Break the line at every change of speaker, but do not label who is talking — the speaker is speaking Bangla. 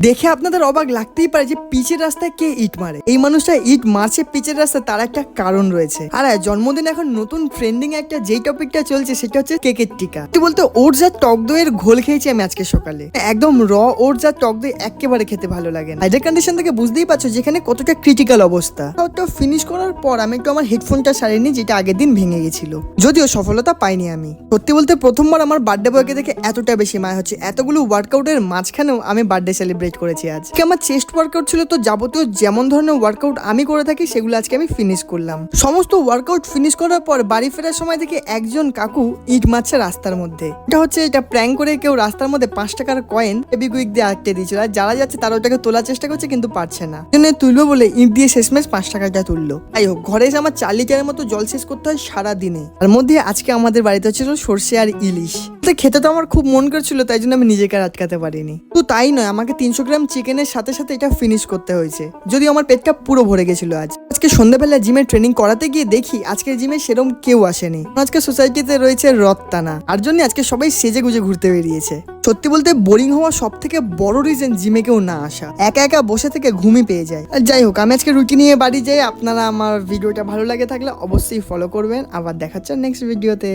দেখে আপনাদের অবাক লাগতেই পারে যে পিচের রাস্তায় কে ইট মারে। এই মানুষটা ইট মারছে পিচের রাস্তায়, তার একটা কারণ রয়েছে। আর জন্মদিন এখন নতুন ট্রেন্ডিং একটা যেই টপিকটা চলছে সেটা হচ্ছে কেকের টিকা। বলতে ওটস আর টক দইয়ের ঘোল খেয়েছি আমি আজকে সকালে, একদম র ওটস আর টক দই একেবারে খেতে ভালো লাগে না। হাইড্রেট কন্ডিশন থেকে বুঝতেই পারছো যেখানে কতটা ক্রিটিক্যাল অবস্থা। ওটা ফিনিশ করার পর আমি একটু আমার হেডফোনটা সারিয়ে নিই, যেটা আগের দিন ভেঙে গেছিল, যদিও সফলতা পাইনি আমি। সত্যি বলতে প্রথমবার আমার বার্থডে বয়কে দেখে এতটা বেশি মায়া হচ্ছে। এতগুলো ওয়ার্কআউটের মাঝখানেও আমি বার্থডে সেলিব্রেট করেছি আজ। আমার চেস্ট ওয়ার্কআউট ছিল, তো যাবতীয় যেমন ধরনের ওয়ার্কআউট আমি করে থাকি সেগুলো আজকে আমি ফিনিশ করলাম। সমস্ত ওয়ার্কআউট ফিনিশ করার পর বাড়ি ফেরার সময় থেকে একজন কাকু ইট মারছে রাস্তার মধ্যে। এটা প্র্যাঙ্ক করে কেউ রাস্তার মধ্যে 5 টাকার কয়েন ফেবিকুইক দিয়ে আটকে দিয়েছিল, আর যারা যাচ্ছে তারা ওটাকে তোলার চেষ্টা করছে কিন্তু পারছে না। তুলবো বলে ইট দিয়ে শেষমেশ 5 টাকাটা তুললো। যাই হোক, ঘরে এসে আমার 4 লিটারের মতো জল শেষ করতে হয় সারা দিনে। আর মধ্যে আজকে আমাদের বাড়িতে ছিল সর্ষে আর ইলিশ। খেতে তো আমার খুব মন করছিল, তাই জন্য আমি নিজেকে আর আটকাতে পারিনি। তো তাই নয়, আমাকে 300 গ্রাম চিকেনের সাথে সাথে এটা ফিনিশ করতে হয়েছে, যদিও আমার পেটটা পুরো ভরে গেছিল। আজকে সন্ধ্যাবেলা জিমে ট্রেনিং করাতে গিয়ে দেখি আজকের জিমে সেরকম কেউ আসেনি। আজকে সোসাইটিতে রয়েছে রথটানা, আর জন্য আজকে সবাই সেজে গুজে ঘুরতে বেরিয়েছে। সত্যি বলতে বোরিং হওয়া সব থেকে বড় রিজন জিমে কেউ না আসা। একা একা বসে থেকে ঘুমই পেয়ে যায়। আর যাই হোক, আমি আজকে রুটি নিয়ে বাড়ি যাই। আপনারা আমার ভিডিওটা ভালো লাগে থাকলে অবশ্যই ফলো করবেন। আবার দেখাচ্ছেন নেক্সট ভিডিওতে।